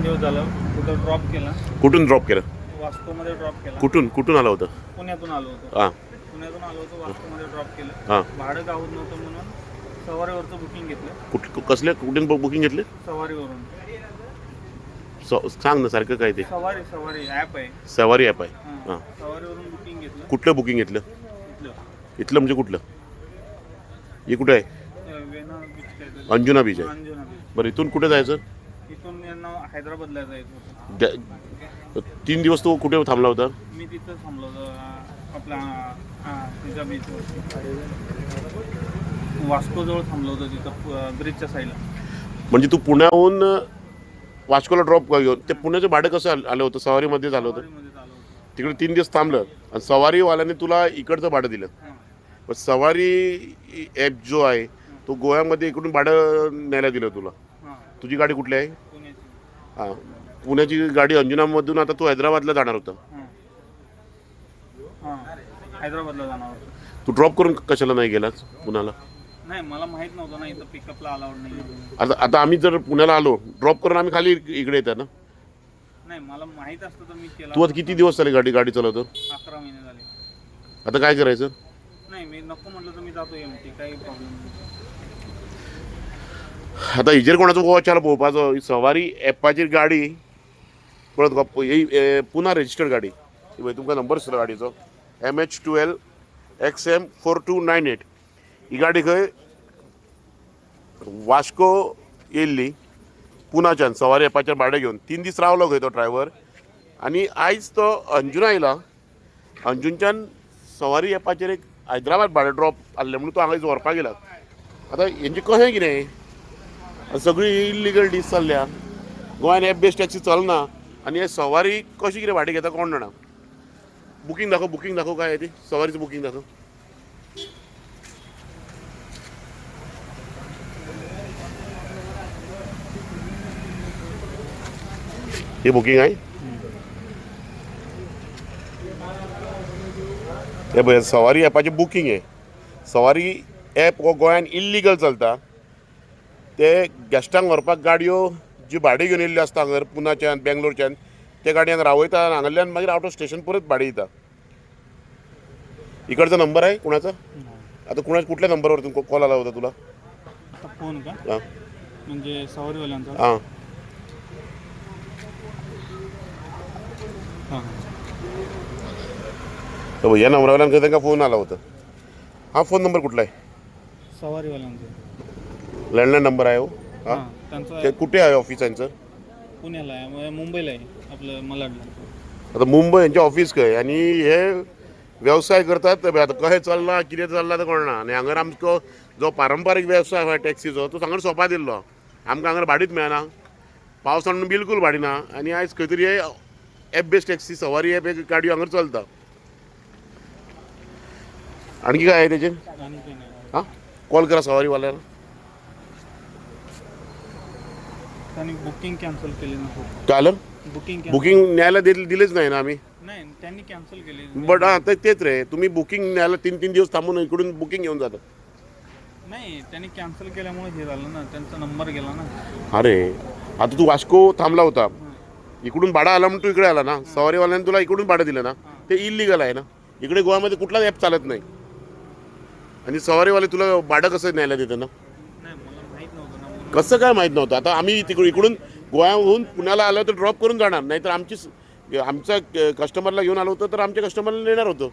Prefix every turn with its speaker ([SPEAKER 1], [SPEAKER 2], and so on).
[SPEAKER 1] दिवस झालं. कुठं ड्रॉप केला,
[SPEAKER 2] कुठून ड्रॉप केलं?
[SPEAKER 1] वास्कोमध्ये ड्रॉप केला.
[SPEAKER 2] कुठून आलं होतं?
[SPEAKER 1] पुण्यातून आलो होतो.
[SPEAKER 2] हां
[SPEAKER 1] पुण्यातून आलो होतो, वास्कोमध्ये ड्रॉप केलं.
[SPEAKER 2] हां.
[SPEAKER 1] भाडं गावत नव्हतं म्हणून सवारीवरचं बुकिंग घेतलं.
[SPEAKER 2] कुठून बुकिंग घेतले?
[SPEAKER 1] सवारीवरून.
[SPEAKER 2] सांग ना सारखं काय ते.
[SPEAKER 1] सवारी ॲप आहे.
[SPEAKER 2] सवारी ॲप आहे. हां.
[SPEAKER 1] सवारीवरून बुकिंग घेतलं.
[SPEAKER 2] कुठलं बुकिंग घेतलं?
[SPEAKER 1] इथलं
[SPEAKER 2] इथलं म्हणजे कुठलं? हे कुठे आहे?
[SPEAKER 1] वेना बीच काहीतरी.
[SPEAKER 2] अंजुना बीच आहे.
[SPEAKER 1] अंजुना बीच.
[SPEAKER 2] बरं इथून कुठे जायचं?
[SPEAKER 1] इथून यांना हैदराबादला जायचं होतं.
[SPEAKER 2] 3 दिवस तो कुठे थांबला होता?
[SPEAKER 1] मी तिथं थांबलो होतो आपला तिच्या बीचवर, वास्कोजवळ थांबलो होतो तिथं ब्रिजच्या साईडला.
[SPEAKER 2] म्हणजे तू पुण्याहून वास्कोला ड्रॉप घेऊन ते पुण्याचं भाडं कसं आलं होतं? सवारीमध्ये झालं होतं.
[SPEAKER 1] सवारीमध्ये आलो होतो.
[SPEAKER 2] तिकडे 3 दिवस थांबलं आणि सवारीवाल्याने तुला इकडचं भाडं दिलं.
[SPEAKER 1] हां.
[SPEAKER 2] पण सवारी ॲप जो आहे तो गोव्यामध्ये इकडून भाडं न्यायला दिलं तुला.
[SPEAKER 1] हां.
[SPEAKER 2] तुझी गाडी कुठली आहे?
[SPEAKER 1] पुण्याची.
[SPEAKER 2] हां. पुण्याची गाडी अंजुनामधून आता तू हैदराबादला जाणार होता.
[SPEAKER 1] हां. हैदराबादला जाणार होतो.
[SPEAKER 2] तू ड्रॉप करून कशाला नाही गेलास पुण्याला?
[SPEAKER 1] नाही, मला माहित नव्हतं ना इथं पिकअपला अलाउड नाही.
[SPEAKER 2] आता आम्ही जर पुण्याला आलो ड्रॉप करून आम्ही खाली इकडे येतात ना.
[SPEAKER 1] नाही, मला माहित असतं तर मी केला.
[SPEAKER 2] तू आता किती दिवस झाले गाडी चालवतो?
[SPEAKER 1] 11 महिने झाले.
[SPEAKER 2] आता काय करायचं?
[SPEAKER 1] नाही, मी नको म्हटलं तर मी जातो एमटी, काही प्रॉब्लेम नाही.
[SPEAKER 2] आता हिजेर कोणाचो गोवाच्याला पळोवपाचो? सवारी ॲपाची गाडी पळत ही पुन्हा रजिस्टर्ड गाडी. तुमकां नंबर आसलो गाडीचो MH12 XM 4298. ही गाडी खंय वास्को येयल्ली पुण्याच्यान सवारी ॲपाचेर भाडें घेवन 3 दीस रावलो खंय तो ड्रायव्हर आनी आयज तो अंजुना येयला. अंजुनच्यान सवारी ॲपाचेर एक हैदराबाद भाडें ड्रॉप आसलें म्हणून तो हांगा व्हरपाक गेला. आतां हेंचें कशें कितें? सगळी इल्लिगल डीस चल्ल्या. गोंयान ॲप बेस्ड टॅक्सी चलना आनी हे सवारी कशी कितें भाडें घेता कोण जाणा. बुकींग दाखव काय आहे ती सवारीचं बुकींग दाखव. हे बुकिंग आहे. हे पळय सवारी ॲपाचें बुकींग आहे. सवारी ॲप हो गोंयान इल्लिगल चलता. ते गेस्टांक व्हरपाक गाडयो जी भाडें घेवन येयल्ल्यो आसता हांगर पुण्याच्यान बेंगलोरच्यान त्या गाडयांक रावयता आनी हांगांतल्यान मागीर आउट ऑफ स्टेशन परत भाडें दिता. इकडचा नंबर आहे कुणाचा? आता कुठल्या नंबरवर तुमका कॉल आला होता तुला?
[SPEAKER 1] आता फोन का?
[SPEAKER 2] हां
[SPEAKER 1] म्हणजे सवारीवाल्यांचा?
[SPEAKER 2] हां.
[SPEAKER 1] हां.
[SPEAKER 2] तर या नंबरवाल्यान त्यांना फोन आला होता. हा फोन नंबर कुठला आहे?
[SPEAKER 1] सवारीवाल्यांचा
[SPEAKER 2] लँडलाईन नंबर आहे हो. हां.
[SPEAKER 1] त्यांचा
[SPEAKER 2] ते कुठे आहे ऑफिस यांचं?
[SPEAKER 1] पुण्याला आहे, मुंबईला आहे, आपलं मलाडला.
[SPEAKER 2] आता मुंबई यांचे ऑफिस खंय आनी हे व्यवसाय करतात. आता कशें चल्ला कितें चल्ला तें कळना. आनी हांगर आमचो जो पारंपारीक व्यवसाय आसा टॅक्सीचो तो हांगर सोंपा दिल्लो. आमकां हांगर भाडीच मेळना. पावसान बिलकूल भाडी ना आनी आयज खंय तरी हे ॲप बेस्ड टॅक्सी सवारी ॲप गाडयो हांगर चलता. आणखी काय आहे तेजें?
[SPEAKER 1] आणि काही नाही.
[SPEAKER 2] हां कॉल करा सवारीवाल्याला.
[SPEAKER 1] त्यांनी बुकिंग कॅन्सल केली ना.
[SPEAKER 2] काय आलं?
[SPEAKER 1] बुकिंग
[SPEAKER 2] न्यायला दिलेच नाही ना आम्ही.
[SPEAKER 1] नाही, त्यांनी कॅन्सल केली.
[SPEAKER 2] बट हां तेच रे, तुम्ही बुकिंग न्यायला 3 दिवस थांबून इकडून बुकिंग घेऊन जातात.
[SPEAKER 1] नाही, त्यांनी कॅन्सल केल्यामुळे हे झालं ना, त्यांचा नंबर गेला ना.
[SPEAKER 2] अरे आता तू वास्को थांबला होता, इकडून भाडं आला म्हणून तू इकडे आला ना. सवारीवाल्याने तुला इकडून भाडं दिलं ना, ते इलिगल आहे ना. इकडे गोव्यामध्ये कुठलाच ॲप चालत नाही आणि सवारीवाले तुला भाडं कसं न्यायला देतं ना?
[SPEAKER 1] नाही, मला माहीत नव्हतं ना म्हणून.
[SPEAKER 2] कसं काय माहीत नव्हतं? आता आम्ही इकडून गोव्याहून पुण्याला आलो तर ड्रॉप करून जाणार, नाहीतर आमचा कस्टमरला घेऊन आलो होतो तर आमच्या कस्टमरला नेणार होतो.